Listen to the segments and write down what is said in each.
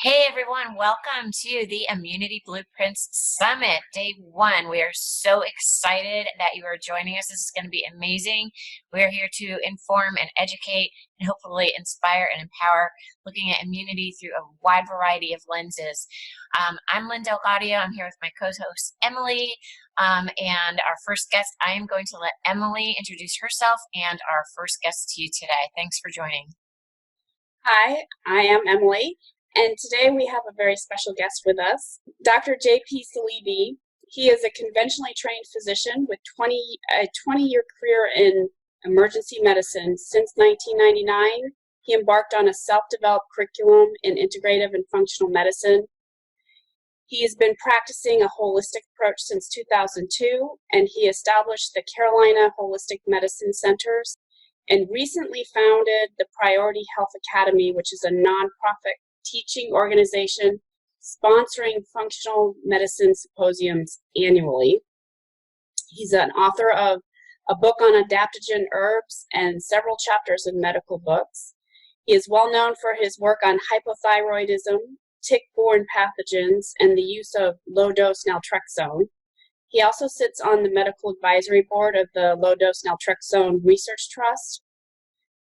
Hey everyone, welcome to the Immunity Blueprints Summit, day one. We are so excited that you are joining us. This is going to be amazing. We're here to inform and educate and hopefully inspire and empower, looking at immunity through a wide variety of lenses. I'm Lynn Delgadio. I'm here with my co-host Emily, and our first guest. I am going to let Emily introduce herself and our first guest to you today. Thanks for joining. Hi, I am Emily, and today we have a very special guest with us, Dr. J.P. Saleeby. He is a conventionally trained physician with a 20-year career in emergency medicine. Since 1999, he embarked on a self-developed curriculum in integrative and functional medicine. He has been practicing a holistic approach since 2002, and he established the Carolina Holistic Medicine Centers and recently founded the Priority Health Academy, which is a nonprofit teaching organization sponsoring functional medicine symposiums annually. He's an author of a book on adaptogen herbs and several chapters in medical books. He is well known for his work on hypothyroidism, tick-borne pathogens, and the use of low-dose naltrexone. He also sits on the medical advisory board of the Low-Dose Naltrexone Research Trust,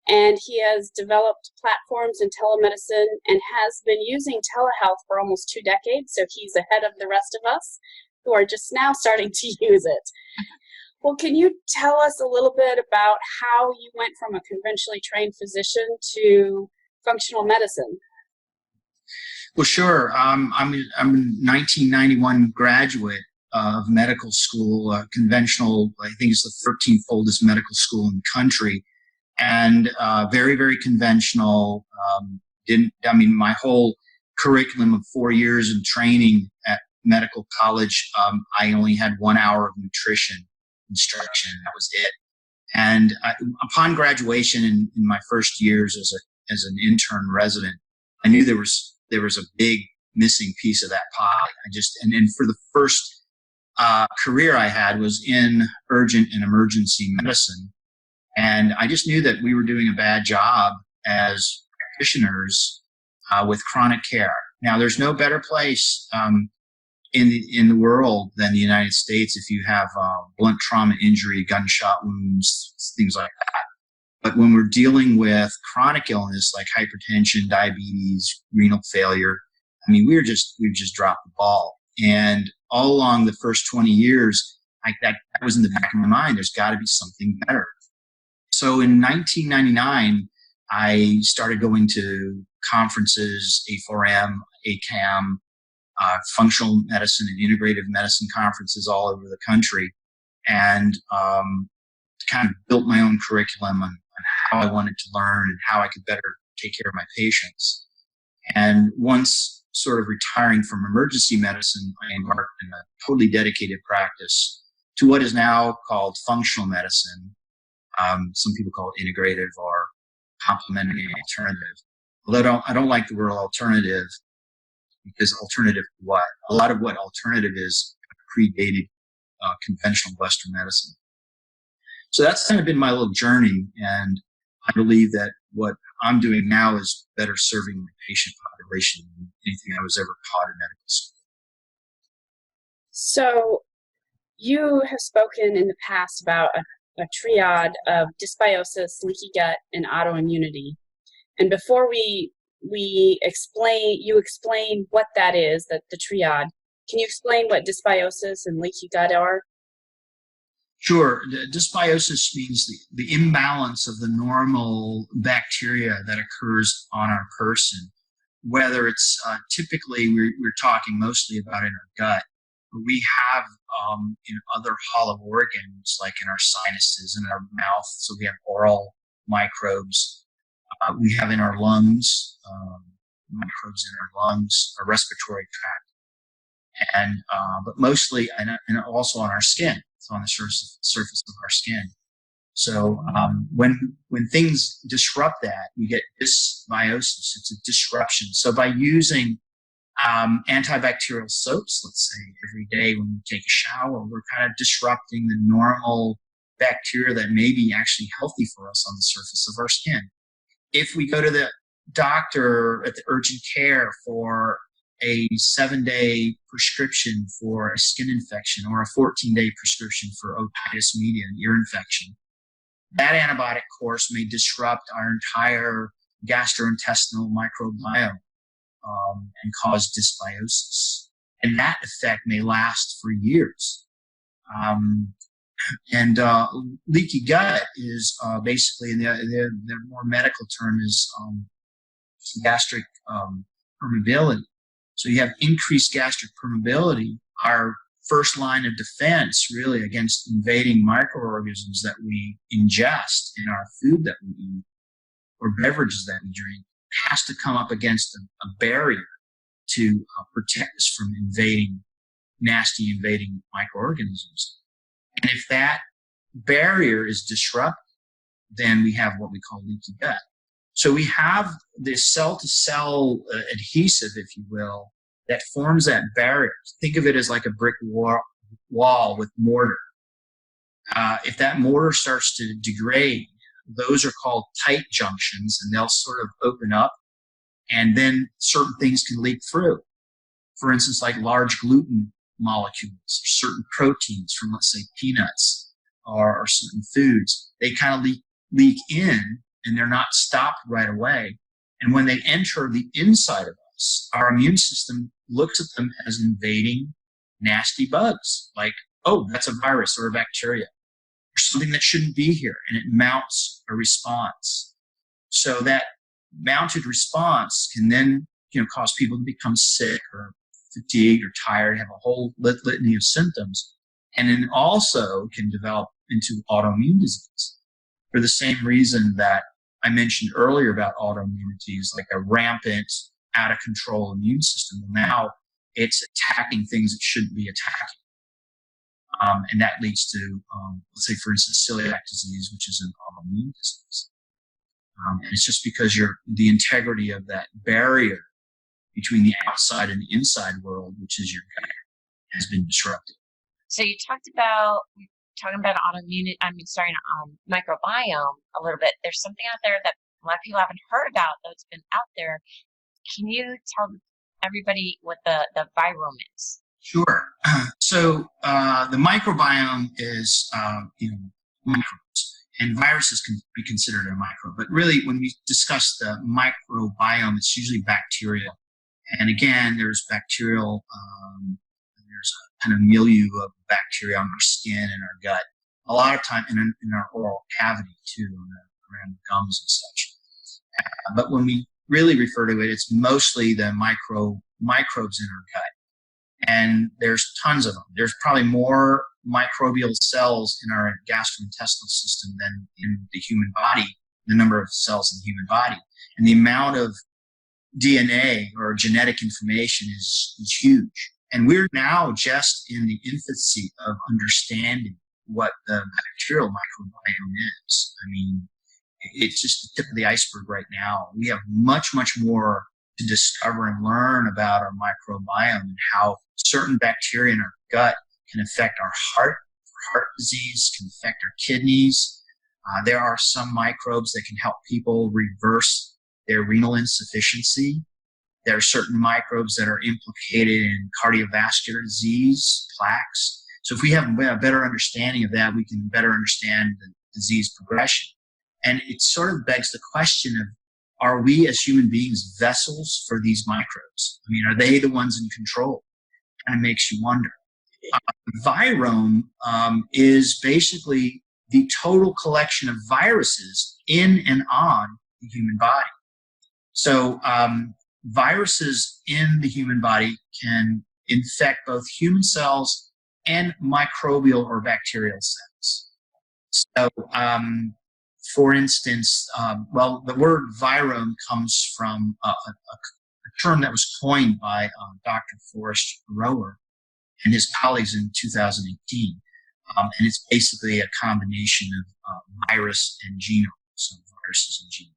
and he has developed platforms in telemedicine and has been using telehealth for almost 2 decades, so he's ahead of the rest of us who are just now starting to use it. Well, can you tell us a little bit about how you went from a conventionally trained physician to functional medicine? Well, sure. I'm a 1991 graduate of medical school, conventional, I think it's the 13th oldest medical school in the country, and very, very conventional. My whole curriculum of 4 years in training at medical college, I only had 1 hour of nutrition instruction. That was it. And upon graduation in my first years as an intern resident, I knew there was a big missing piece of that pie. And then for the first career I had was in urgent and emergency medicine. And I just knew that we were doing a bad job as practitioners with chronic care. Now, there's no better place in the world than the United States if you have blunt trauma injury, gunshot wounds, things like that. But when we're dealing with chronic illness like hypertension, diabetes, renal failure, we've just dropped the ball. And all along the first 20 years, that was in the back of my mind. There's got to be something better. So in 1999, I started going to conferences, A4M, ACAM, functional medicine and integrative medicine conferences all over the country, and kind of built my own curriculum on how I wanted to learn and how I could better take care of my patients. And once sort of retiring from emergency medicine, I embarked in a totally dedicated practice to what is now called functional medicine. Some people call it integrative or complementary alternative. Although I don't like the word alternative, because alternative to what? A lot of what alternative is predated conventional Western medicine. So that's kind of been my little journey, and I believe that what I'm doing now is better serving my patient population than anything I was ever taught in medical school. So you have spoken in the past about a triad of dysbiosis, leaky gut, and autoimmunity. And before you explain what that is, the triad, can you explain what dysbiosis and leaky gut are? Sure. Dysbiosis means the imbalance of the normal bacteria that occurs on our person, whether it's typically we're talking mostly about in our gut, but we have in other hollow organs, like in our sinuses and our mouth, so we have oral microbes. We have in our lungs, microbes in our lungs, our respiratory tract, and but mostly and also on our skin. It's on the surface of our skin. So when things disrupt that, we get dysbiosis. It's a disruption. So by using antibacterial soaps, let's say, every day when we take a shower, we're kind of disrupting the normal bacteria that may be actually healthy for us on the surface of our skin. If we go to the doctor at the urgent care for a 7-day prescription for a skin infection or a 14-day prescription for otitis media, an ear infection. That antibiotic course may disrupt our entire gastrointestinal microbiome and cause dysbiosis. And that effect may last for years. Leaky gut is basically, the more medical term is gastric permeability. So you have increased gastric permeability. Our first line of defense really against invading microorganisms that we ingest in our food that we eat or beverages that we drink has to come up against a barrier to protect us from nasty invading microorganisms. And if that barrier is disrupted, then we have what we call leaky gut. So we have this cell-to-cell adhesive, if you will, that forms that barrier. Think of it as like a brick wall with mortar. If that mortar starts to degrade, those are called tight junctions, and they'll sort of open up, and then certain things can leak through. For instance, like large gluten molecules, or certain proteins from, let's say, peanuts or certain foods. They kind of leak in, and they're not stopped right away. And when they enter the inside of us, our immune system looks at them as invading nasty bugs, like, oh, that's a virus or a bacteria or something that shouldn't be here, and it mounts a response. So that mounted response can then, cause people to become sick or fatigued or tired, have a whole litany of symptoms, and then also can develop into autoimmune disease for the same reason that I mentioned earlier about autoimmunity is like a rampant, out of control immune system. Now it's attacking things it shouldn't be attacking. And that leads to, let's say, for instance, celiac disease, which is an autoimmune disease. And it's just because the integrity of that barrier between the outside and the inside world, which is your gut, has been disrupted. So you talking about microbiome a little bit. There's something out there that a lot of people haven't heard about that's been out there. Can you tell everybody what the virome is? Sure. So the microbiome is, microbes, and viruses can be considered a microbe. But really, when we discuss the microbiome, it's usually bacteria. And again, there's bacterial, there's a kind of milieu of bacteria on our skin and our gut. A lot of time in our oral cavity too, around the gums and such. But when we really refer to it, it's mostly the microbes in our gut. And there's tons of them. There's probably more microbial cells in our gastrointestinal system than in the human body, the number of cells in the human body. And the amount of DNA or genetic information is huge. And we're now just in the infancy of understanding what the bacterial microbiome is. I mean, it's just the tip of the iceberg right now. We have much, much more to discover and learn about our microbiome and how certain bacteria in our gut can affect our heart disease, can affect our kidneys. There are some microbes that can help people reverse their renal insufficiency. There are certain microbes that are implicated in cardiovascular disease, plaques. So if we have a better understanding of that, we can better understand the disease progression. And it sort of begs the question of, are we as human beings vessels for these microbes? I mean, are they the ones in control? Kind of makes you wonder. Virome is basically the total collection of viruses in and on the human body. So viruses in the human body can infect both human cells and microbial or bacterial cells. So, for instance, the word virome comes from a term that was coined by Dr. Forrest Rower and his colleagues in 2018. And it's basically a combination of virus and genome, so viruses and genes.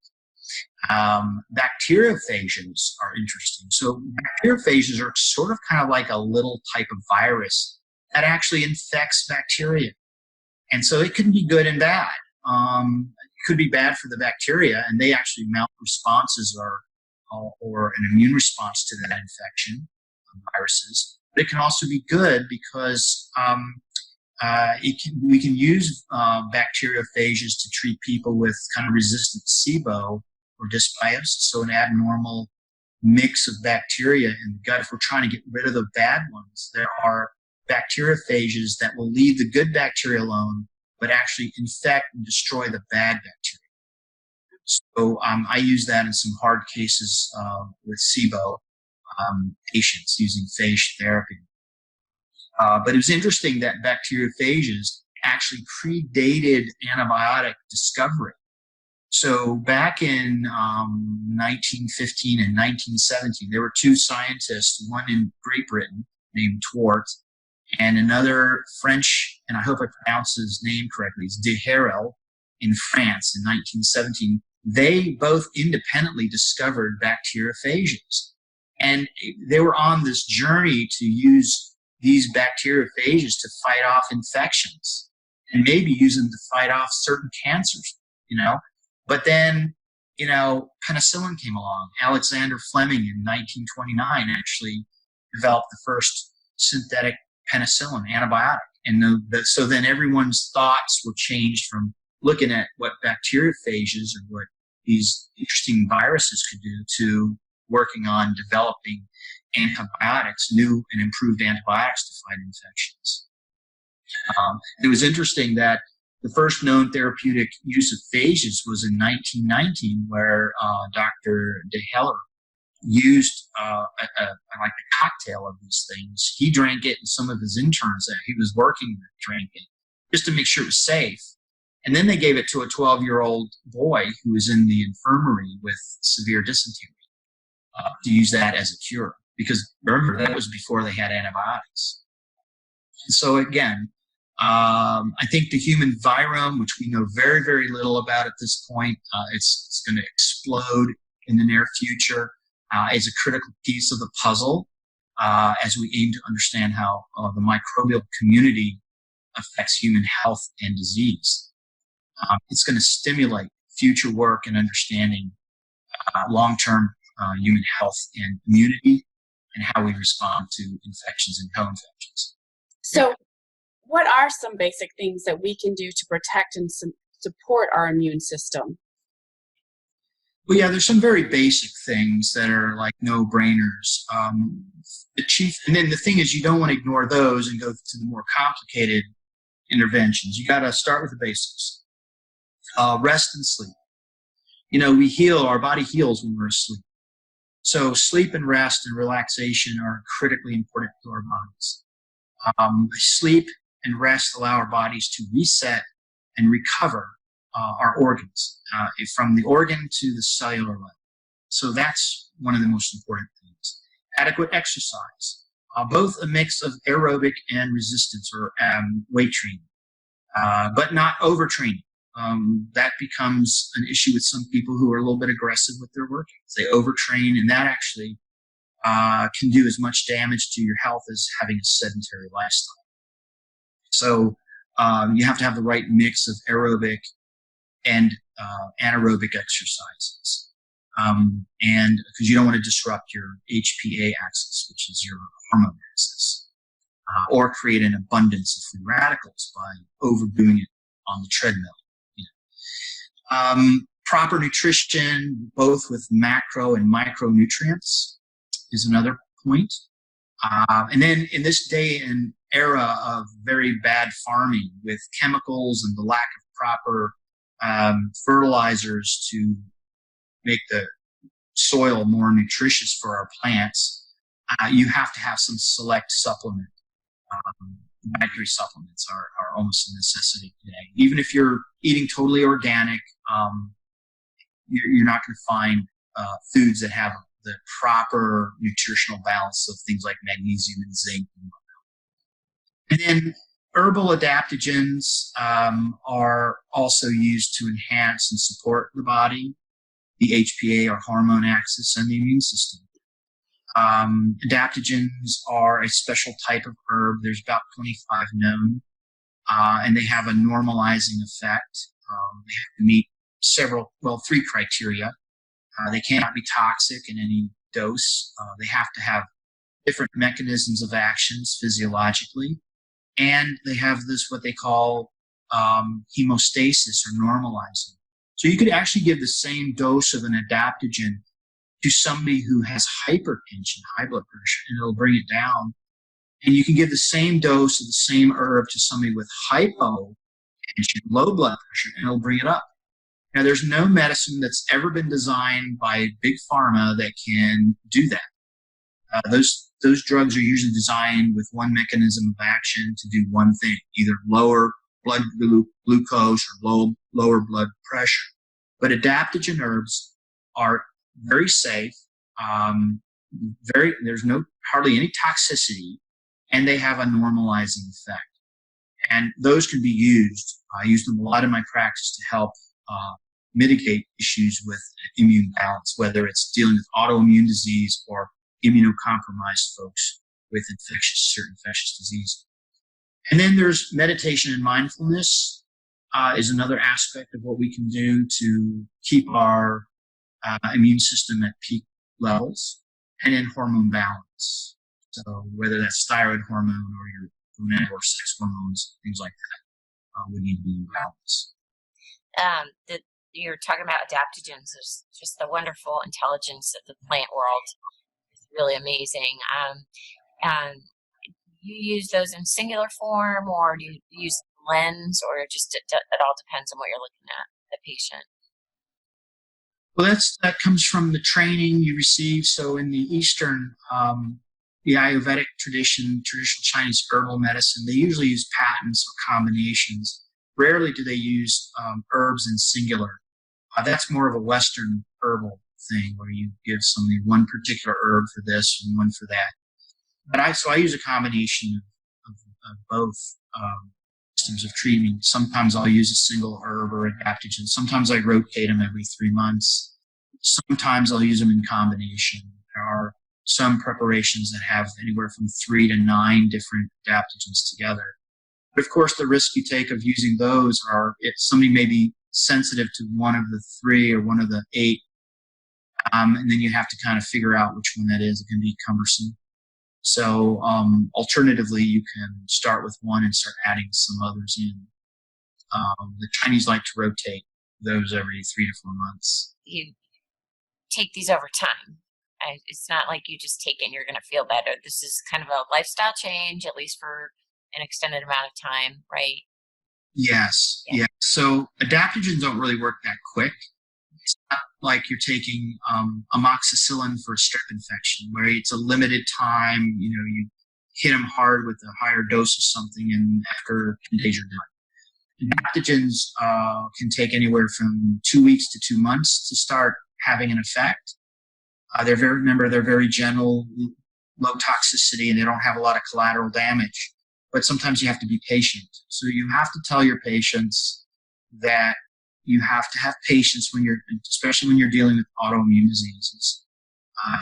Bacteriophages are interesting. So bacteriophages are sort of kind of like a little type of virus that actually infects bacteria. And so it can be good and bad. It could be bad for the bacteria, and they actually mount responses or an immune response to that infection, viruses. But it can also be good because we can use bacteriophages to treat people with kind of resistant SIBO or dysbiosis, so an abnormal mix of bacteria in the gut. If we're trying to get rid of the bad ones, there are bacteriophages that will leave the good bacteria alone, but actually infect and destroy the bad bacteria. So I use that in some hard cases with SIBO patients using phage therapy. But it was interesting that bacteriophages actually predated antibiotic discovery. So back in 1915 and 1917, there were two scientists, one in Great Britain named Twort, and another French, and I hope I pronounce his name correctly, it's De Herel in France in 1917. They both independently discovered bacteriophages. And they were on this journey to use these bacteriophages to fight off infections and maybe use them to fight off certain cancers, But then, penicillin came along. Alexander Fleming in 1929 actually developed the first synthetic penicillin antibiotic. And so then everyone's thoughts were changed from looking at what bacteriophages or what these interesting viruses could do to working on developing antibiotics, new and improved antibiotics to fight infections. It was interesting that the first known therapeutic use of phages was in 1919, where Dr. De Heller used like a cocktail of these things. He drank it, and some of his interns that he was working with drank it, just to make sure it was safe. And then they gave it to a 12-year-old boy who was in the infirmary with severe dysentery to use that as a cure. Because remember, that was before they had antibiotics. And so again, I think the human virome, which we know very, very little about at this point, it's going to explode in the near future, is a critical piece of the puzzle as we aim to understand how the microbial community affects human health and disease. It's going to stimulate future work and understanding long-term human health and immunity and how we respond to infections and co-infections. So what are some basic things that we can do to protect and support our immune system? Well, yeah, there's some very basic things that are like no-brainers. And then the thing is, you don't want to ignore those and go to the more complicated interventions. You got to start with the basics. Rest and sleep. We heal, our body heals when we're asleep. So sleep and rest and relaxation are critically important to our bodies. Sleep and rest allow our bodies to reset and recover our organs, from the organ to the cellular level. So that's one of the most important things. Adequate exercise, both a mix of aerobic and resistance or weight training, but not overtraining. That becomes an issue with some people who are a little bit aggressive with their workouts. They overtrain, and that actually can do as much damage to your health as having a sedentary lifestyle. So you have to have the right mix of aerobic and anaerobic exercises. And because you don't want to disrupt your HPA axis, which is your hormone axis, or create an abundance of free radicals by overdoing it on the treadmill. Proper nutrition, both with macro and micronutrients, is another point. And then in this day and era of very bad farming with chemicals and the lack of proper fertilizers to make the soil more nutritious for our plants, you have to have some select supplement. Dietary supplements are almost a necessity today. Even if you're eating totally organic, you're not going to find foods that have the proper nutritional balance of things like magnesium and zinc and whatnot. And then herbal adaptogens are also used to enhance and support the body, the HPA or hormone axis, and the immune system. Adaptogens are a special type of herb. There's about 25 known, and they have a normalizing effect. They have to meet three criteria. They cannot be toxic in any dose. They have to have different mechanisms of actions physiologically, and they have this what they call hemostasis or normalizing. So you could actually give the same dose of an adaptogen to somebody who has hypertension, high blood pressure, and it'll bring it down. And you can give the same dose of the same herb to somebody with hypotension, low blood pressure, and it'll bring it up. Now, there's no medicine that's ever been designed by big pharma that can do that. Those drugs are usually designed with one mechanism of action to do one thing, either lower blood glucose or lower blood pressure. But adaptogen herbs are very safe. There's hardly any toxicity, and they have a normalizing effect. And those can be used. I use them a lot in my practice to help mitigate issues with immune balance, whether it's dealing with autoimmune disease or immunocompromised folks with certain infectious disease. And then there's meditation and mindfulness is another aspect of what we can do to keep our immune system at peak levels, and then hormone balance. So whether that's thyroid hormone or your gonadal or sex hormones, things like that, would need to be in balance. You're talking about adaptogens. There's just the wonderful intelligence of the plant world. It's really amazing. You use those in singular form, or do you use blends, or just it all depends on what you're looking at, the patient? Well, that comes from the training you receive. So in the Eastern, the Ayurvedic traditional Chinese herbal medicine, they usually use patents or combinations. Rarely do they use herbs in singular. That's more of a Western herbal thing, where you give somebody one particular herb for this and one for that. But I use a combination of both systems of treatment. Sometimes I'll use a single herb or adaptogen. Sometimes I rotate them every 3 months. Sometimes I'll use them in combination. There are some preparations that have anywhere from 3 to 9 different adaptogens together. But of course, the risk you take of using those are if somebody may be sensitive to one of the 3 or one of the 8, and then you have to kind of figure out which one that is. It can be cumbersome. So alternatively, you can start with one and start adding some others in. The Chinese like to rotate those every 3 to 4 months. You take these over time. It's not like you just take it and you're going to feel better. This is kind of a lifestyle change, at least for an extended amount of time, right? Yes. Yeah. So adaptogens don't really work that quick. It's not like you're taking amoxicillin for a strep infection, where it's a limited time. You hit them hard with a higher dose of something, and after 10 days you're done. Adaptogens can take anywhere from 2 weeks to 2 months to start having an effect. They're very gentle, low toxicity, and they don't have a lot of collateral damage. But sometimes you have to be patient. So you have to tell your patients that you have to have patience especially when you're dealing with autoimmune diseases.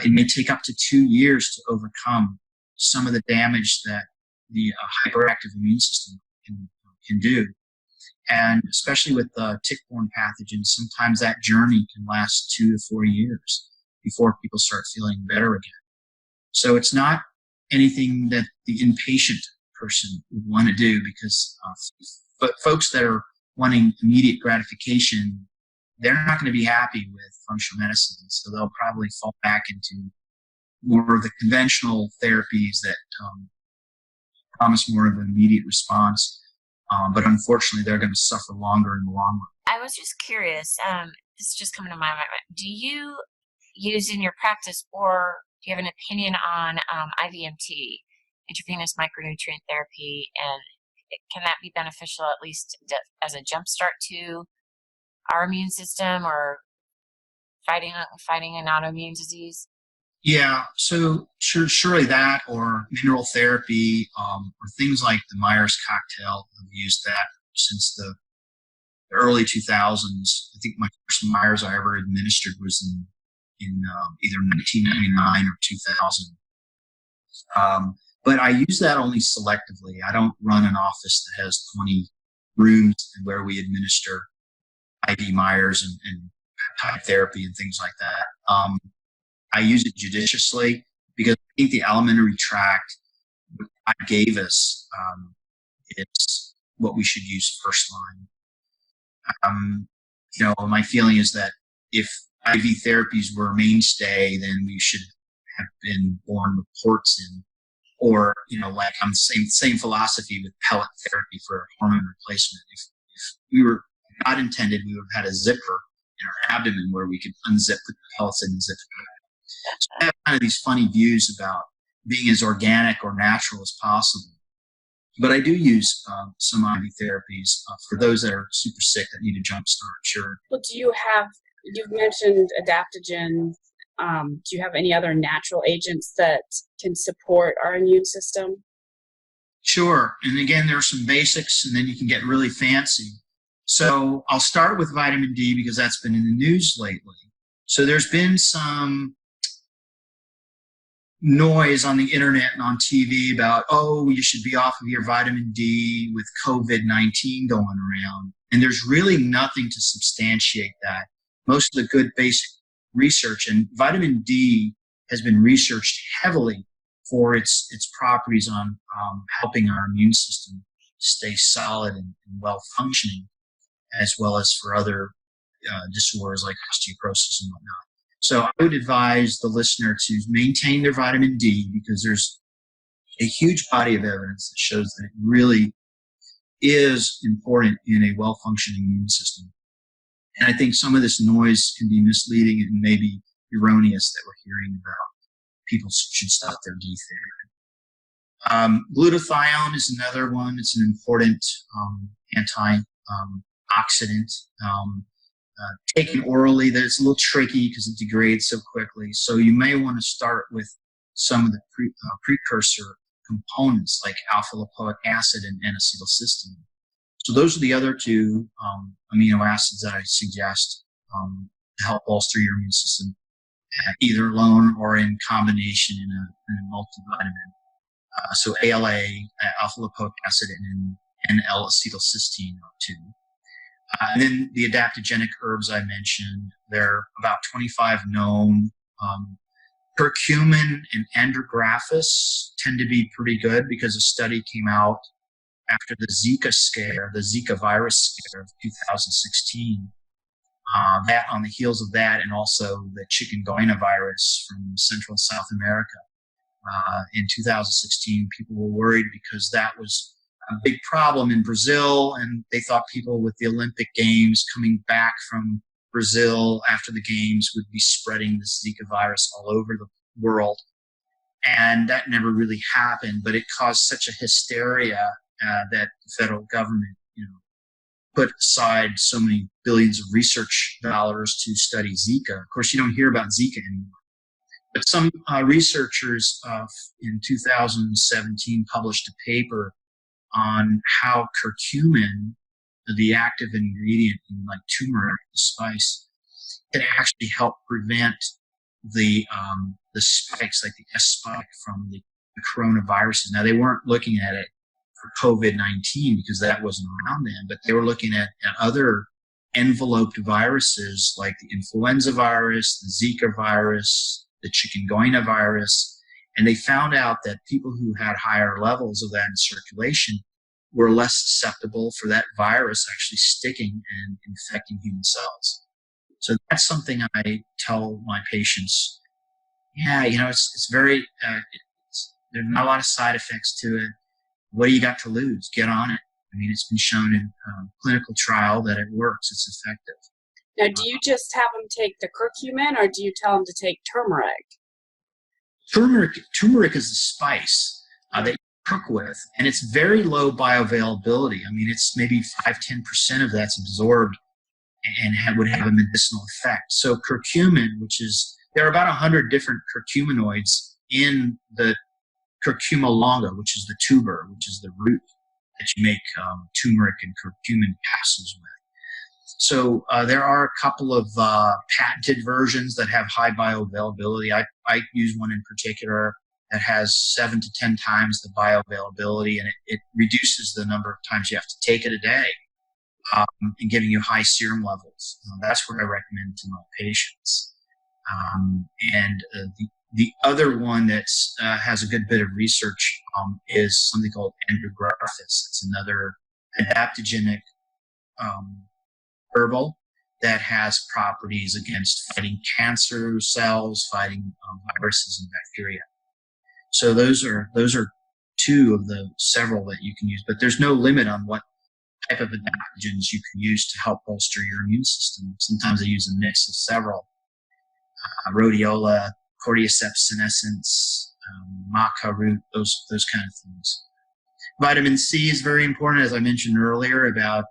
It may take up to 2 years to overcome some of the damage that the hyperactive immune system can do. And especially with tick-borne pathogens, sometimes that journey can last 2 to 4 years before people start feeling better again. So it's not anything that the inpatient person would want to do, because but folks that are wanting immediate gratification, they're not going to be happy with functional medicine. So they'll probably fall back into more of the conventional therapies that promise more of an immediate response. But unfortunately, they're going to suffer longer in the long run. I was just curious. This is just coming to my mind. Do you use in your practice, or do you have an opinion on IVMT, intravenous micronutrient therapy, and can that be beneficial, at least as a jumpstart to our immune system, or fighting an autoimmune disease? Yeah, so surely that, or mineral therapy, or things like the Myers cocktail. I've used that since the early 2000s. I think my first Myers I ever administered was in either 1999 or 2000. But I use that only selectively. I don't run an office that has 20 rooms where we administer. IV Myers and peptide therapy and things like that. I use it judiciously because I think the alimentary tract God gave us is what we should use first line. My feeling is that if IV therapies were a mainstay, then we should have been born with ports in, or like I'm same philosophy with pellet therapy for hormone replacement. If we were God intended, we would have had a zipper in our abdomen where we could unzip, put the pellets in and zip it back. So I have kind of these funny views about being as organic or natural as possible. But I do use some IV therapies for those that are super sick that need a jump start. Sure. Well, you've mentioned adaptogen. Do you have any other natural agents that can support our immune system? Sure. And again, there are some basics, and then you can get really fancy. So I'll start with vitamin D because that's been in the news lately. So there's been some noise on the internet and on TV about, you should be off of your vitamin D with COVID-19 going around. And there's really nothing to substantiate that. Most of the good basic research, and vitamin D has been researched heavily for its properties on helping our immune system stay solid and well functioning, as well as for other disorders like osteoporosis and whatnot. So I would advise the listener to maintain their vitamin D because there's a huge body of evidence that shows that it really is important in a well-functioning immune system. And I think some of this noise can be misleading and maybe erroneous that we're hearing about people should stop their D therapy. Glutathione is another one. It's an important antioxidant. Taken orally, that it's a little tricky because it degrades so quickly. So you may want to start with some of the precursor components like alpha-lipoic acid and N-acetylcysteine. So those are the other two amino acids that I suggest to help bolster your immune system, either alone or in combination in a multivitamin. So ALA, alpha-lipoic acid, and N-acetylcysteine are two. And then the adaptogenic herbs I mentioned, there are about 25 known. Curcumin and andrographis tend to be pretty good because a study came out after the Zika virus scare of 2016. That on the heels of that, and also the chikungunya virus from Central and South America. In 2016, people were worried because that was a big problem in Brazil, and they thought people with the Olympic Games coming back from Brazil after the Games would be spreading this Zika virus all over the world. And that never really happened, but it caused such a hysteria that the federal government, put aside so many billions of research dollars to study Zika. Of course, you don't hear about Zika anymore. But some researchers in 2017 published a paper on how curcumin, the active ingredient in like turmeric, the spice, can actually help prevent the spikes, like the S spike from the coronaviruses. Now, they weren't looking at it for COVID-19 because that wasn't around then, but they were looking at other enveloped viruses like the influenza virus, the Zika virus, the chikungunya virus. And they found out that people who had higher levels of that in circulation were less susceptible for that virus actually sticking and infecting human cells. So that's something I tell my patients. Yeah, it's very, there's not a lot of side effects to it. What do you got to lose? Get on it. I mean, it's been shown in clinical trial that it works. It's effective. Now, do you just have them take the curcumin, or do you tell them to take turmeric? Turmeric is a spice that you cook with, and it's very low bioavailability. I mean, it's maybe 5-10% of that's absorbed and would have a medicinal effect. So curcumin, there are about 100 different curcuminoids in the curcuma longa, which is the tuber, which is the root that you make turmeric and curcumin capsules with. So there are a couple of patented versions that have high bioavailability. I use one in particular that has 7 to 10 times the bioavailability, and it reduces the number of times you have to take it a day. and giving you high serum levels. That's what I recommend to my patients. The other one that has a good bit of research is something called Integrative. It's another adaptogenic herbal that has properties against fighting cancer cells, fighting viruses and bacteria. So those are two of the several that you can use, but there's no limit on what type of adaptogens you can use to help bolster your immune system. Sometimes I use a mix of several. Rhodiola, Cordyceps senescens, maca root, those kind of things. Vitamin C is very important, as I mentioned earlier, about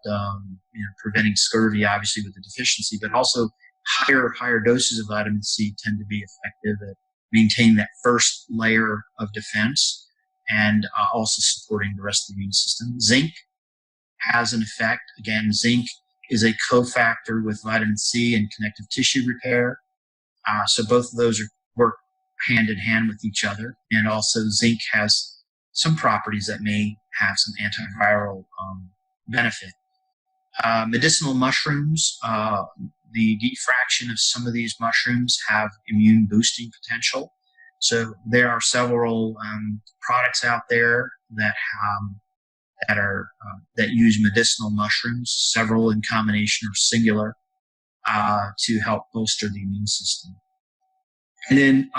preventing scurvy, obviously with the deficiency, but also higher doses of vitamin C tend to be effective at maintaining that first layer of defense and also supporting the rest of the immune system. Zinc has an effect. Again, zinc is a cofactor with vitamin C in connective tissue repair. So both of those work hand in hand with each other. And also zinc has some properties that may have some antiviral benefit. Medicinal mushrooms, the diffraction of some of these mushrooms have immune boosting potential. So there are several products out there that use medicinal mushrooms, several in combination or singular, to help bolster the immune system. And then,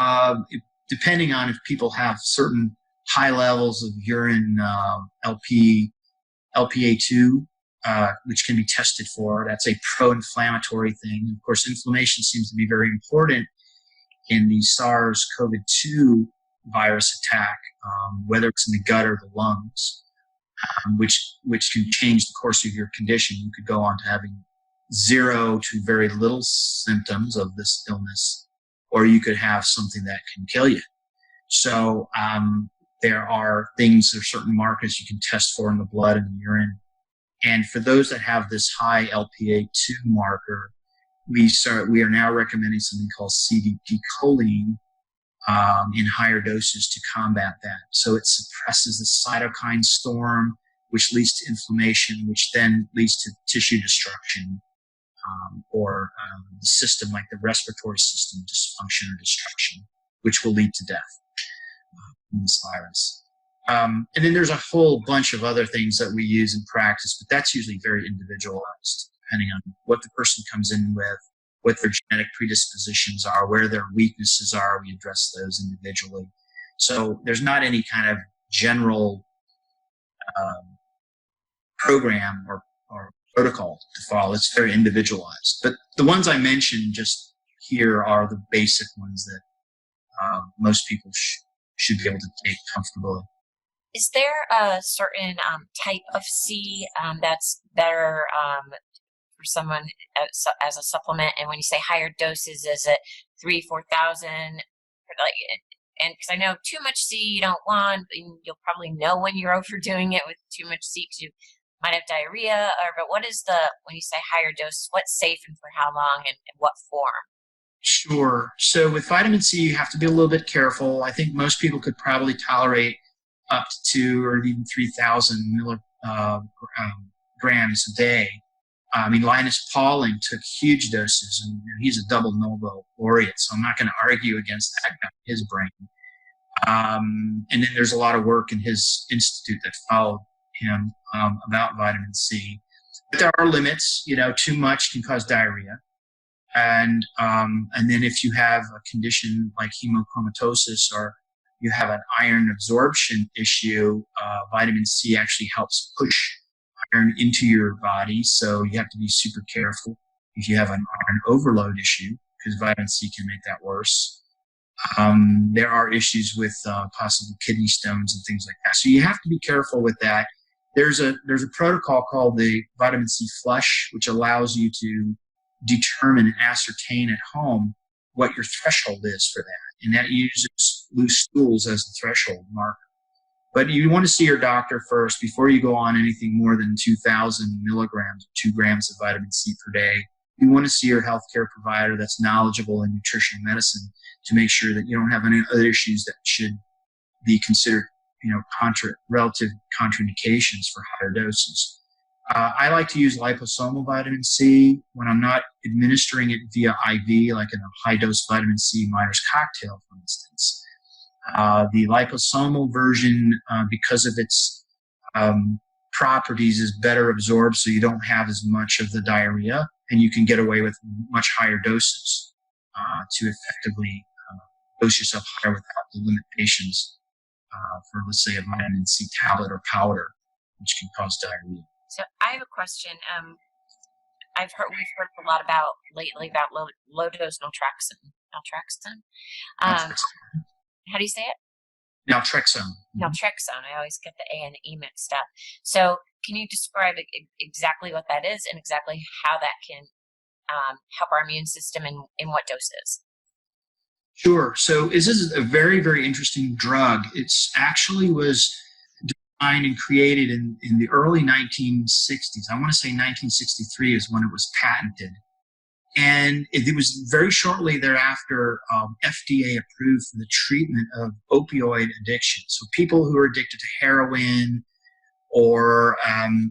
depending on if people have certain high levels of urine LPA2, which can be tested for, that's a pro-inflammatory thing. Of course, inflammation seems to be very important in the SARS-CoV-2 virus attack, whether it's in the gut or the lungs, which can change the course of your condition. You could go on to having 0 to very little symptoms of this illness, or you could have something that can kill you. So there are certain markers you can test for in the blood and the urine. And for those that have this high LPA2 marker, we are now recommending something called CDP choline in higher doses to combat that. So it suppresses the cytokine storm, which leads to inflammation, which then leads to tissue destruction, or the system, like the respiratory system dysfunction or destruction, which will lead to death in this virus. And then there's a whole bunch of other things that we use in practice, but that's usually very individualized, depending on what the person comes in with, what their genetic predispositions are, where their weaknesses are. We address those individually. So there's not any kind of general program or protocol to follow. It's very individualized. But the ones I mentioned just here are the basic ones that most people should be able to take comfortably. Is there a certain type of C that's better for someone as a supplement? And when you say higher doses, is it 3,000, 4,000? Like, and because I know too much C you don't want, and you'll probably know when you're overdoing it with too much C because you might have diarrhea. But what is when you say higher dose, what's safe and for how long and in what form? Sure. So with vitamin C, you have to be a little bit careful. I think most people could probably tolerate up to 2 or even 3,000 grams a day. I mean, Linus Pauling took huge doses, and he's a double Nobel laureate, so I'm not going to argue against that guy, his brain. And then there's a lot of work in his institute that followed him about vitamin C. But there are limits. Too much can cause diarrhea. And then if you have a condition like hemochromatosis or you have an iron absorption issue, vitamin C actually helps push iron into your body. So you have to be super careful if you have an iron overload issue, because vitamin C can make that worse. There are issues with possible kidney stones and things like that. So you have to be careful with that. There's a protocol called the vitamin C flush, which allows you to determine and ascertain at home what your threshold is for that. And that uses loose stools as the threshold marker. But you want to see your doctor first before you go on anything more than 2,000 milligrams, 2 grams of vitamin C per day. You want to see your healthcare provider that's knowledgeable in nutritional medicine to make sure that you don't have any other issues that should be considered, relative contraindications for higher doses. I like to use liposomal vitamin C when I'm not administering it via IV, like in a high-dose vitamin C Myers cocktail, for instance. The liposomal version, because of its properties, is better absorbed, so you don't have as much of the diarrhea, and you can get away with much higher doses to effectively dose yourself higher without the limitations for, let's say, a vitamin C tablet or powder, which can cause diarrhea. So I have a question. We've heard a lot about lately about low dose naltrexone. Naltrexone. How do you say it? Naltrexone. Naltrexone. I always get the A and the E mixed up. So can you describe exactly what that is and exactly how that can help our immune system and in what doses? Sure. So this is a very, very interesting drug. It's actually was designed and created in the early 1960s. I want to say 1963 is when it was patented. And it was very shortly thereafter FDA approved for the treatment of opioid addiction. So people who are addicted to heroin or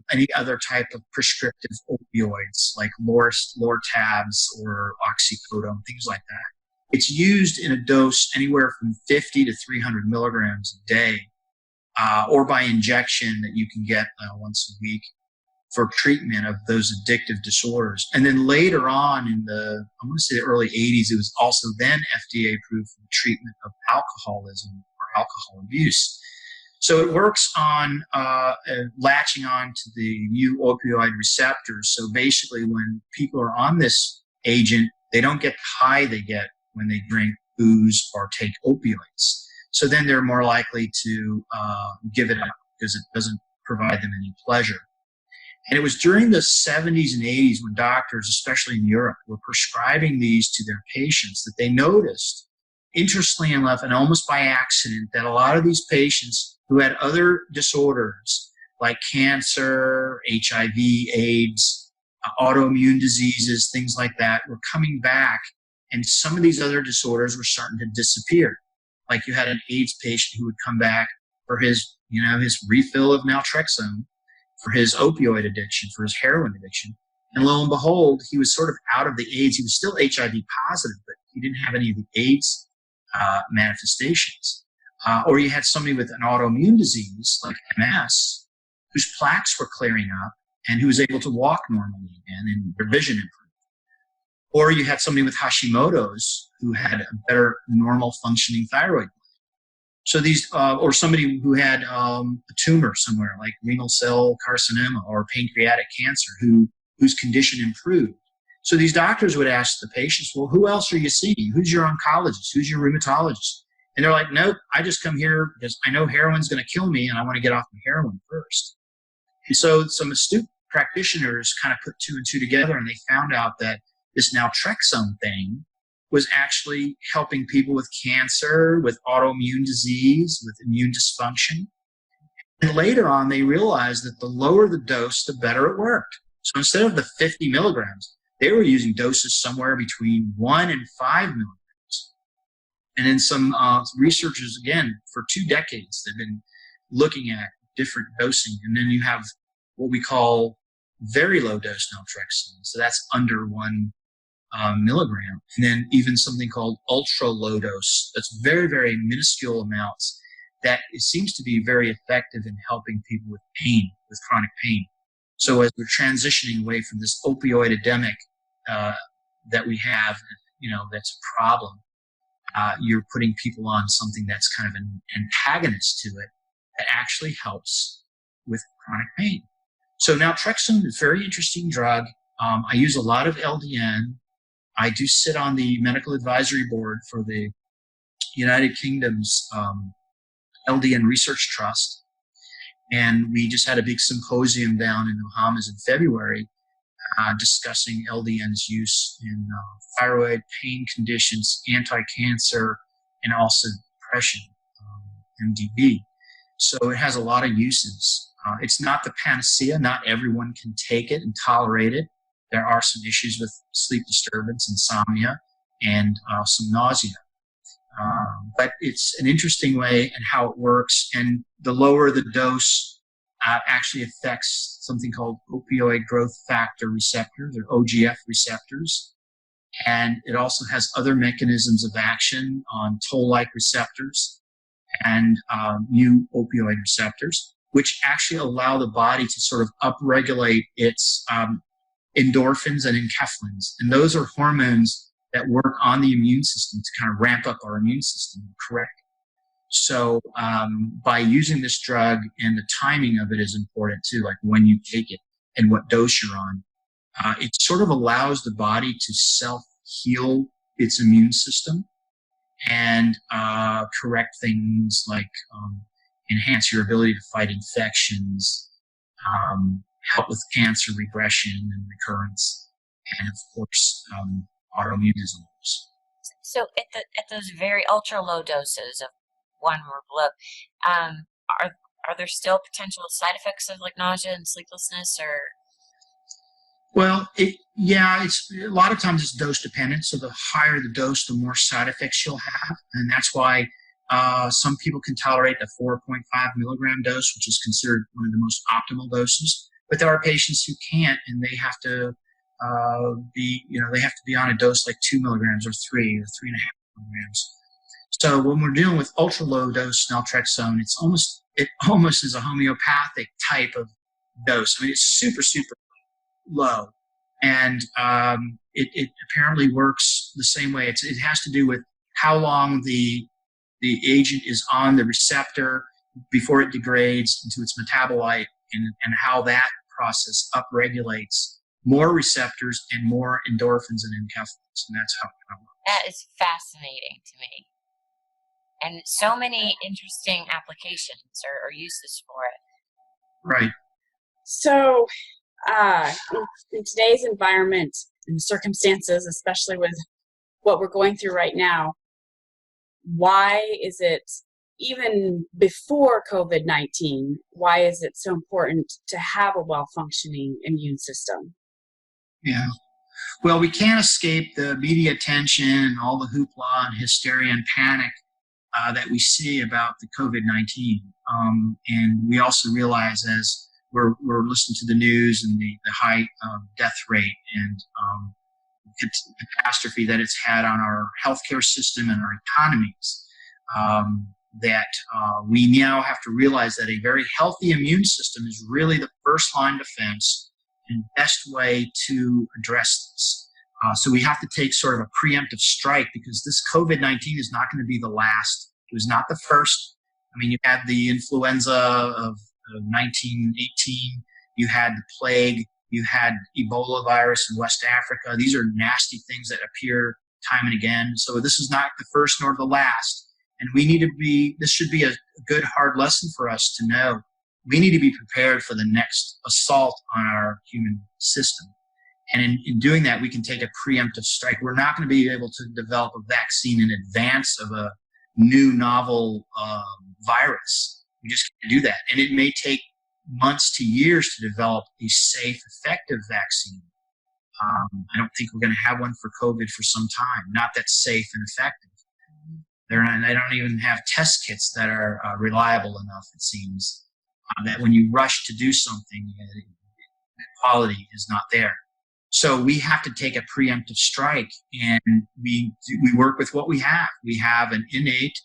any other type of prescriptive opioids like Lortabs or oxycodone, things like that. It's used in a dose anywhere from 50 to 300 milligrams a day, or by injection that you can get once a week for treatment of those addictive disorders. And then later on in I want to say the early 80s, it was also then FDA approved for the treatment of alcoholism or alcohol abuse. So it works on latching on to the new opioid receptors. So basically when people are on this agent, they don't get the high they get when they drink booze or take opioids. So then they're more likely to give it up because it doesn't provide them any pleasure. And it was during the 70s and 80s when doctors, especially in Europe, were prescribing these to their patients that they noticed, interestingly enough, and almost by accident, that a lot of these patients who had other disorders like cancer, HIV, AIDS, autoimmune diseases, things like that, were coming back, and some of these other disorders were starting to disappear. Like you had an AIDS patient who would come back for his refill of naltrexone, for his opioid addiction, for his heroin addiction. And lo and behold, he was sort of out of the AIDS. He was still HIV positive, but he didn't have any of the AIDS manifestations. Or you had somebody with an autoimmune disease like MS, whose plaques were clearing up and who was able to walk normally again and their vision improved. Or you had somebody with Hashimoto's who had a better normal functioning thyroid gland. So these, or somebody who had a tumor somewhere like renal cell carcinoma or pancreatic cancer whose condition improved. So these doctors would ask the patients, well, who else are you seeing? Who's your oncologist? Who's your rheumatologist? And they're like, nope, I just come here because I know heroin's going to kill me and I want to get off the heroin first. And so some astute practitioners kind of put two and two together and they found out that this naltrexone thing was actually helping people with cancer, with autoimmune disease, with immune dysfunction. And later on, they realized that the lower the dose, the better it worked. So instead of the 50 milligrams, they were using doses somewhere between 1 and 5 milligrams. And then some researchers, again, for 2 decades, they've been looking at different dosing. And then you have what we call very low dose naltrexone. So that's under 1 milligram. And then even something called ultra low dose. That's very, very minuscule amounts that it seems to be very effective in helping people with pain, with chronic pain. So as we're transitioning away from this opioid epidemic that we have, that's a problem, you're putting people on something that's kind of an antagonist to it that actually helps with chronic pain. So naltrexone is a very interesting drug. I use a lot of LDN. I do sit on the medical advisory board for the United Kingdom's LDN Research Trust. And we just had a big symposium down in the Bahamas in February discussing LDN's use in thyroid pain conditions, anti-cancer, and also depression, MDB. So it has a lot of uses. It's not the panacea. Not everyone can take it and tolerate it. There are some issues with sleep disturbance, insomnia, and some nausea. But it's an interesting way and how it works. And the lower the dose, actually affects something called opioid growth factor receptors, or OGF receptors. And it also has other mechanisms of action on toll-like receptors and mu opioid receptors, which actually allow the body to sort of upregulate its endorphins and enkephalins. And those are hormones that work on the immune system to kind of ramp up our immune system, correct? So by using this drug, and the timing of it is important too, like when you take it and what dose you're on, it sort of allows the body to self-heal its immune system and correct things like enhance your ability to fight infections, help with cancer regression and recurrence, and of course, autoimmune disorders. So at those very ultra low doses of 1 or below, are there still potential side effects of like nausea and sleeplessness, or? Well, it's a lot of times it's dose dependent. So the higher the dose, the more side effects you'll have, and that's why some people can tolerate the 4.5 milligram dose, which is considered one of the most optimal doses. But there are patients who can't, and they have to be on a dose like 2 milligrams or 3 or 3.5 milligrams. So when we're dealing with ultra low dose naltrexone, it almost is a homeopathic type of dose. I mean, it's super, super low, and it apparently works the same way. It has to do with how long the agent is on the receptor before it degrades into its metabolite, and how that process upregulates more receptors and more endorphins and enkephalins, and that's how it works. That is fascinating to me, and so many interesting applications or uses for it. Right. So, in today's environment and circumstances, especially with what we're going through right now, why is it, even before COVID-19, why is it so important to have a well-functioning immune system? Yeah. Well, we can't escape the media attention and all the hoopla and hysteria and panic that we see about the COVID-19. And we also realize, as we're listening to the news and the high death rate and catastrophe that it's had on our healthcare system and our economies, that we now have to realize that a very healthy immune system is really the first line defense and best way to address this. So we have to take sort of a preemptive strike, because this COVID-19 is not going to be the last. It was not the first. I mean, you had the influenza of 1918, you had the plague, you had Ebola virus in West Africa. These are nasty things that appear time and again. So this is not the first nor the last. And this should be a good, hard lesson for us to know. We need to be prepared for the next assault on our human system. And in doing that, we can take a preemptive strike. We're not going to be able to develop a vaccine in advance of a new novel virus. We just can't do that. And it may take months to years to develop a safe, effective vaccine. I don't think we're going to have one for COVID for some time, not that's safe and effective. They don't even have test kits that are reliable enough, it seems, that when you rush to do something, the quality is not there. So we have to take a preemptive strike, and we work with what we have. We have an innate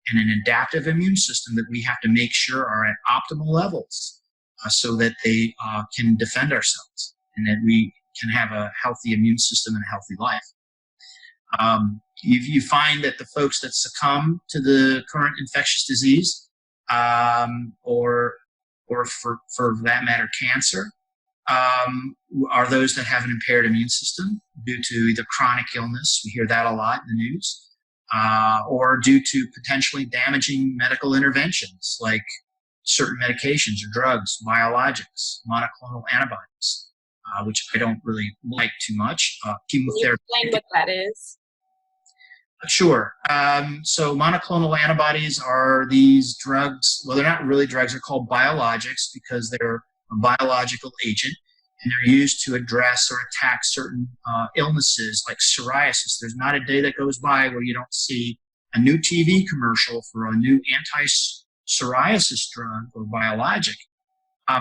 and an adaptive immune system that we have to make sure are at optimal levels so that they can defend ourselves and that we can have a healthy immune system and a healthy life. You find that the folks that succumb to the current infectious disease, or for that matter, cancer, are those that have an impaired immune system due to either chronic illness, we hear that a lot in the news, or due to potentially damaging medical interventions like certain medications or drugs, biologics, monoclonal antibodies, which I don't really like too much. Chemotherapy. Can you explain what that is? Sure. So monoclonal antibodies are these drugs. Well, they're not really drugs. They're called biologics because they're a biological agent, and they're used to address or attack certain illnesses like psoriasis. There's not a day that goes by where you don't see a new TV commercial for a new anti-psoriasis drug or biologic.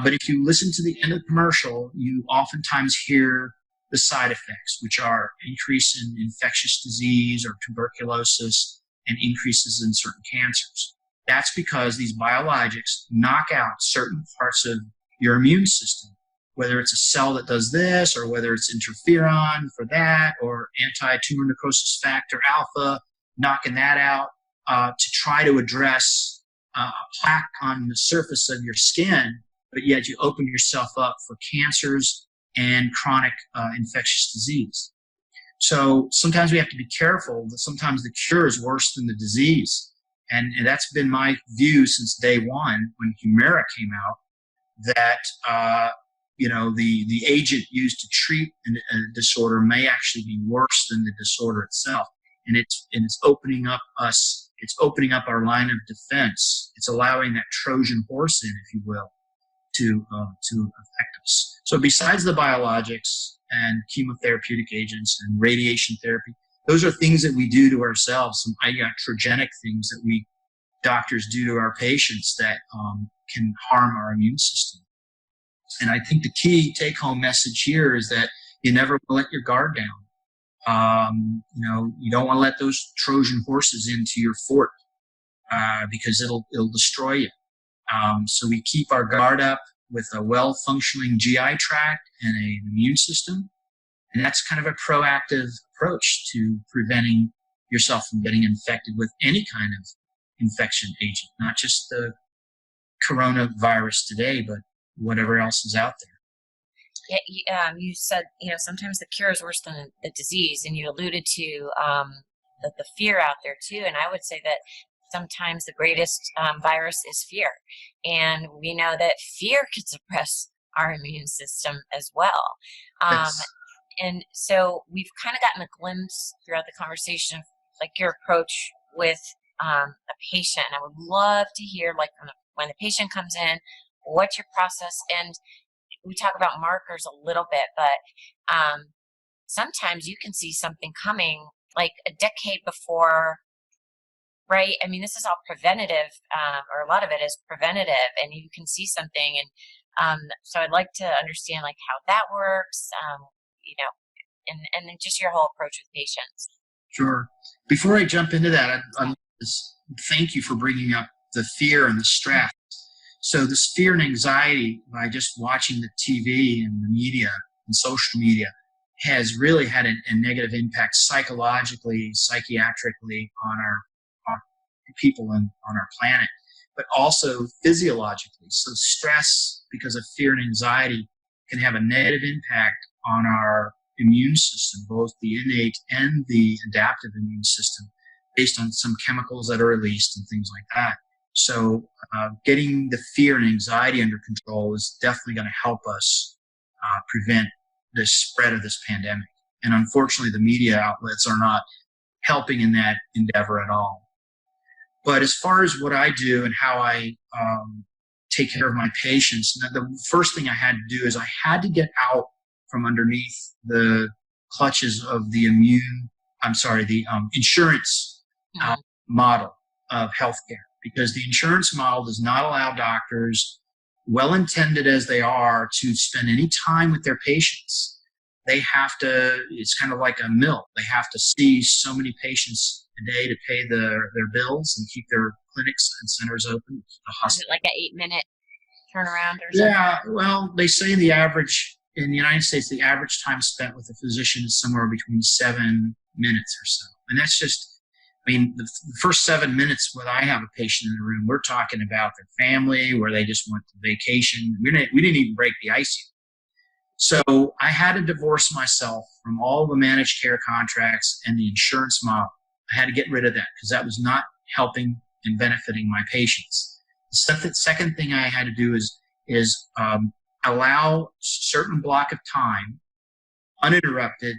But if you listen to the end of the commercial, you oftentimes hear the side effects, which are increase in infectious disease or tuberculosis and increases in certain cancers. That's because these biologics knock out certain parts of your immune system, whether it's a cell that does this or whether it's interferon for that or anti-tumor necrosis factor alpha, knocking that out to try to address a plaque on the surface of your skin, but yet you open yourself up for cancers and chronic infectious disease. So sometimes we have to be careful that sometimes the cure is worse than the disease. And that's been my view since day one when Humira came out, that the agent used to treat a disorder may actually be worse than the disorder itself. And it's opening up our line of defense. It's allowing that Trojan horse in, if you will, to affect us. So besides the biologics and chemotherapeutic agents and radiation therapy, those are things that we do to ourselves, some iatrogenic things that we doctors do to our patients that can harm our immune system. And I think the key take-home message here is that you never let your guard down. You don't want to let those Trojan horses into your fort because it'll destroy you. So we keep our guard up with a well-functioning GI tract and an immune system. And that's kind of a proactive approach to preventing yourself from getting infected with any kind of infection agent, not just the coronavirus today, but whatever else is out there. Yeah, you said, sometimes the cure is worse than the disease, and you alluded to the fear out there too. And I would say that sometimes the greatest virus is fear. And we know that fear can suppress our immune system as well. Yes. And so we've kind of gotten a glimpse throughout the conversation of like your approach with a patient. And I would love to hear when the patient comes in, what's your process? And we talk about markers a little bit, but sometimes you can see something coming like a decade before, right? I mean, this is all preventative, or a lot of it is preventative, and you can see something. And so I'd like to understand like how that works, and then just your whole approach with patients. Sure. Before I jump into that, I'd thank you for bringing up the fear and the stress. So this fear and anxiety by just watching the TV and the media and social media has really had a negative impact psychologically, psychiatrically on our people and on our planet, but also physiologically. So stress because of fear and anxiety can have a negative impact on our immune system, both the innate and the adaptive immune system, based on some chemicals that are released and things like that. So getting the fear and anxiety under control is definitely going to help us prevent the spread of this pandemic. And unfortunately, the media outlets are not helping in that endeavor at all. But as far as what I do and how I take care of my patients, the first thing I had to do is I had to get out from underneath the clutches of the insurance model of healthcare, because the insurance model does not allow doctors, well-intended as they are, to spend any time with their patients. They have to, it's kind of like a mill. They have to see so many patients a day to pay their bills and keep their clinics and centers open. Is it like an 8-minute turnaround or something? Yeah, well, they say in the United States, the average time spent with a physician is somewhere between 7 minutes or so. And that's just, the first 7 minutes when I have a patient in the room, we're talking about their family, where they just went to vacation. We didn't even break the ice yet. So I had to divorce myself from all the managed care contracts and the insurance model. I had to get rid of that because that was not helping and benefiting my patients. The second thing I had to do is allow a certain block of time, uninterrupted,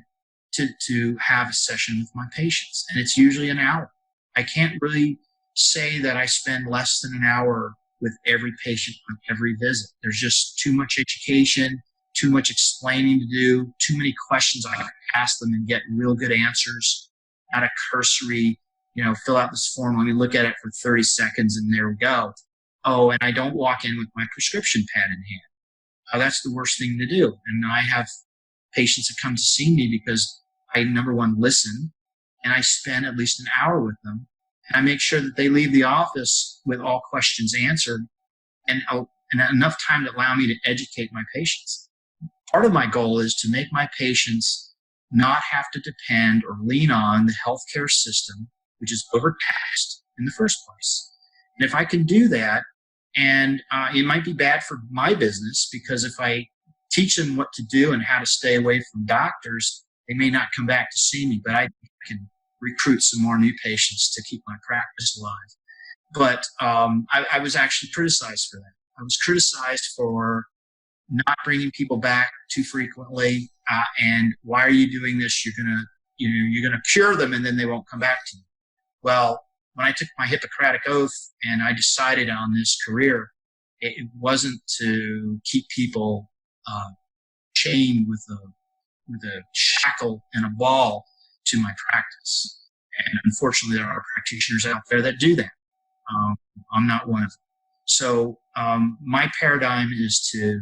to have a session with my patients. And it's usually an hour. I can't really say that I spend less than an hour with every patient on every visit. There's just too much education, too much explaining to do, too many questions I can ask them and get real good answers, not a cursory, fill out this form, let me look at it for 30 seconds and there we go. Oh, and I don't walk in with my prescription pad in hand. That's the worst thing to do. And I have patients that come to see me because I, number one, listen, and I spend at least an hour with them. And I make sure that they leave the office with all questions answered and enough time to allow me to educate my patients. Part of my goal is to make my patients not have to depend or lean on the healthcare system, which is overtaxed in the first place. And if I can do that, and it might be bad for my business, because if I teach them what to do and how to stay away from doctors, they may not come back to see me, but I can recruit some more new patients to keep my practice alive. But I was actually criticized for that. I was criticized for not bringing people back too frequently. And why are you doing this? You're gonna cure them, and then they won't come back to you. Well, when I took my Hippocratic oath and I decided on this career, it wasn't to keep people chained with a shackle and a ball to my practice. And unfortunately, there are practitioners out there that do that. I'm not one of them. So my paradigm is to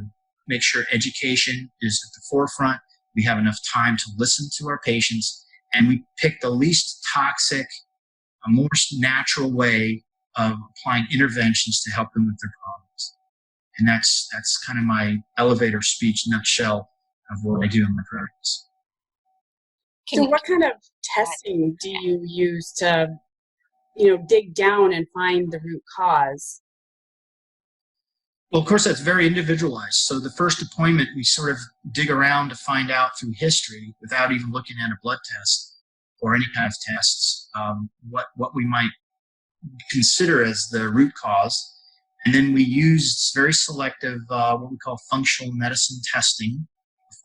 make sure education is at the forefront. We have enough time to listen to our patients, and we pick the least toxic, a more natural way of applying interventions to help them with their problems. And that's kind of my elevator speech nutshell of what I do in my practice. So what kind of testing do you use to, dig down and find the root cause? Well, of course, that's very individualized. So the first appointment, we sort of dig around to find out through history without even looking at a blood test or any kind of tests, what we might consider as the root cause. And then we use very selective, what we call functional medicine testing,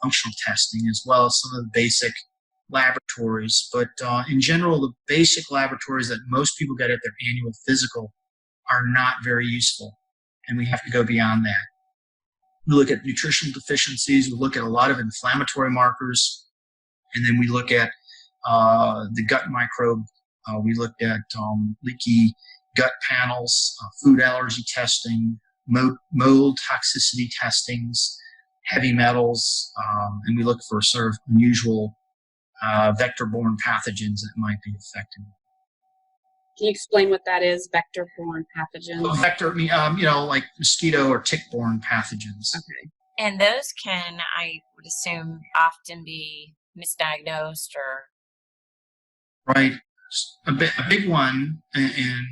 functional testing, as well as some of the basic laboratories. But in general, the basic laboratories that most people get at their annual physical are not very useful. And we have to go beyond that. We look at nutritional deficiencies. We look at a lot of inflammatory markers. And then we look at the gut microbe. We looked at leaky gut panels, food allergy testing, mold toxicity testings, heavy metals, and we look for sort of unusual vector-borne pathogens that might be affecting. Can you explain what that is, vector-borne pathogens? Vector, like mosquito or tick-borne pathogens. Okay. And those can, I would assume, often be misdiagnosed or... Right. A big one, and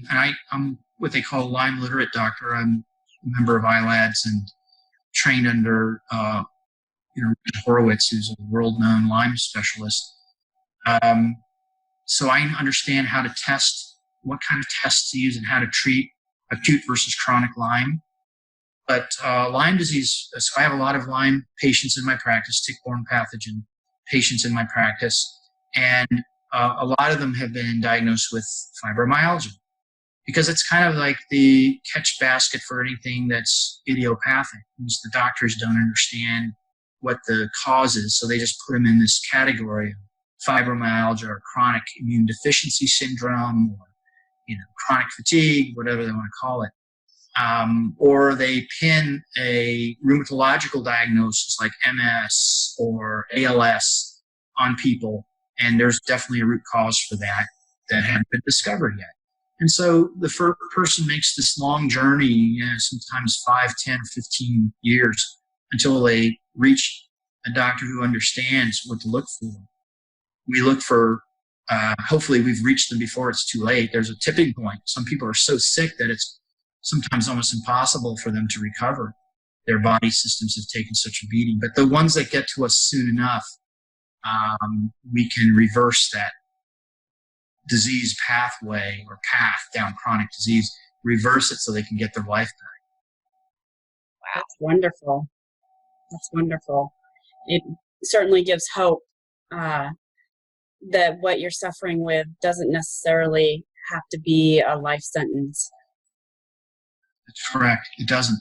I'm what they call a Lyme literate doctor. I'm a member of ILADS and trained under Richard Horowitz, who's a world-known Lyme specialist. So I understand how to test, what kind of tests to use, and how to treat acute versus chronic Lyme. But Lyme disease, so I have a lot of Lyme patients in my practice, tick-borne pathogen patients in my practice, and a lot of them have been diagnosed with fibromyalgia, because it's kind of like the catch basket for anything that's idiopathic. The doctors don't understand what the cause is, so they just put them in this category of fibromyalgia or chronic immune deficiency syndrome, or chronic fatigue, whatever they want to call it. Or they pin a rheumatological diagnosis like MS or ALS on people, and there's definitely a root cause for that hadn't been discovered yet. And so the first person makes this long journey, sometimes 5, 10, 15 years, until they reach a doctor who understands what to look for. We look for, hopefully we've reached them before it's too late. There's a tipping point. Some people are so sick that it's sometimes almost impossible for them to recover. Their body systems have taken such a beating. But the ones that get to us soon enough, we can reverse that disease pathway or path down chronic disease, reverse it so they can get their life back. Wow. That's wonderful. That's wonderful. It certainly gives hope that what you're suffering with doesn't necessarily have to be a life sentence. That's correct. It doesn't.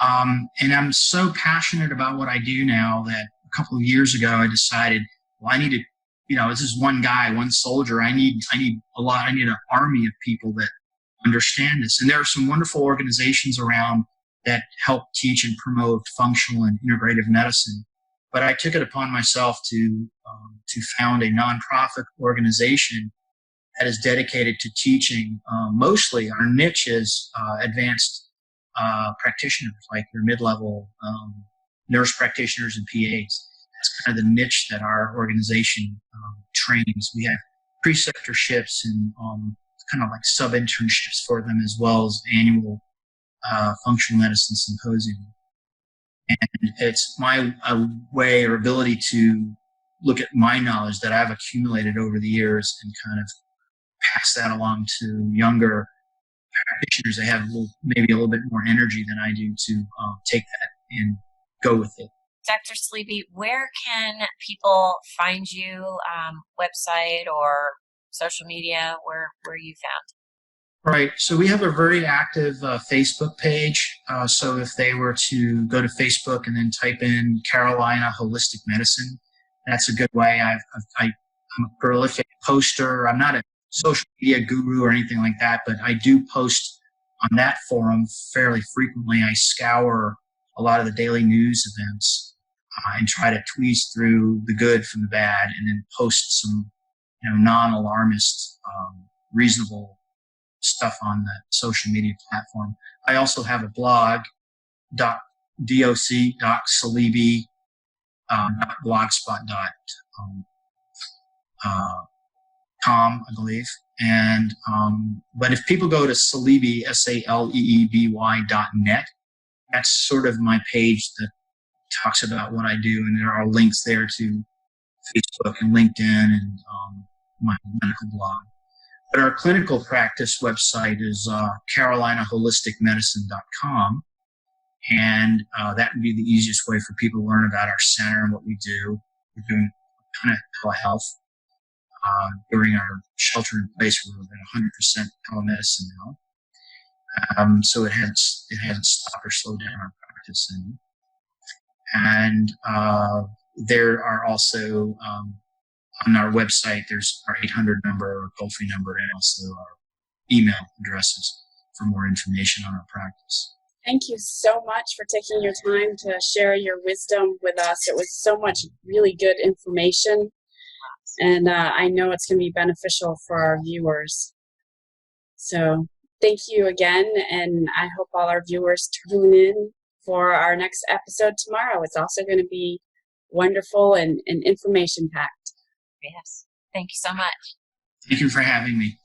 And I'm so passionate about what I do now that a couple of years ago I decided, well, I need to, this is one guy, one soldier. I need a lot. I need an army of people that understand this. And there are some wonderful organizations around that help teach and promote functional and integrative medicine. But I took it upon myself to found a nonprofit organization that is dedicated to teaching. Mostly our niche is advanced practitioners, like your mid-level nurse practitioners and PAs. That's kind of the niche that our organization trains. We have preceptorships and kind of like sub-internships for them, as well as annual functional medicine symposium. And it's my way or ability to look at my knowledge that I've accumulated over the years and kind of pass that along to younger practitioners that have maybe a little bit more energy than I do to take that and go with it. Dr. Saleeby, where can people find you, website or social media, where are you found? Right. So we have a very active Facebook page. So if they were to go to Facebook and then type in Carolina Holistic Medicine, that's a good way. I'm a prolific poster. I'm not a social media guru or anything like that, but I do post on that forum fairly frequently. I scour a lot of the daily news events and try to tweeze through the good from the bad, and then post some, non-alarmist, reasonable stuff on that social media platform. I also have a blog, doc.saleeby.blogspot.com, I believe. And but if people go to Saleeby, SALEEBY.net, that's sort of my page that talks about what I do, and there are links there to Facebook and LinkedIn and my medical blog. But our clinical practice website is carolinaholisticmedicine.com, and that would be the easiest way for people to learn about our center and what we do. We're doing a ton of telehealth. During our shelter-in-place, we're at 100% telemedicine now. So it hasn't stopped or slowed down our practice. And there are also on our website, there's our 800 number, our toll-free number, and also our email addresses for more information on our practice. Thank you so much for taking your time to share your wisdom with us. It was so much really good information, and I know it's going to be beneficial for our viewers. So thank you again, and I hope all our viewers tune in for our next episode tomorrow. It's also going to be wonderful and information-packed. Yes. Thank you so much. Thank you for having me.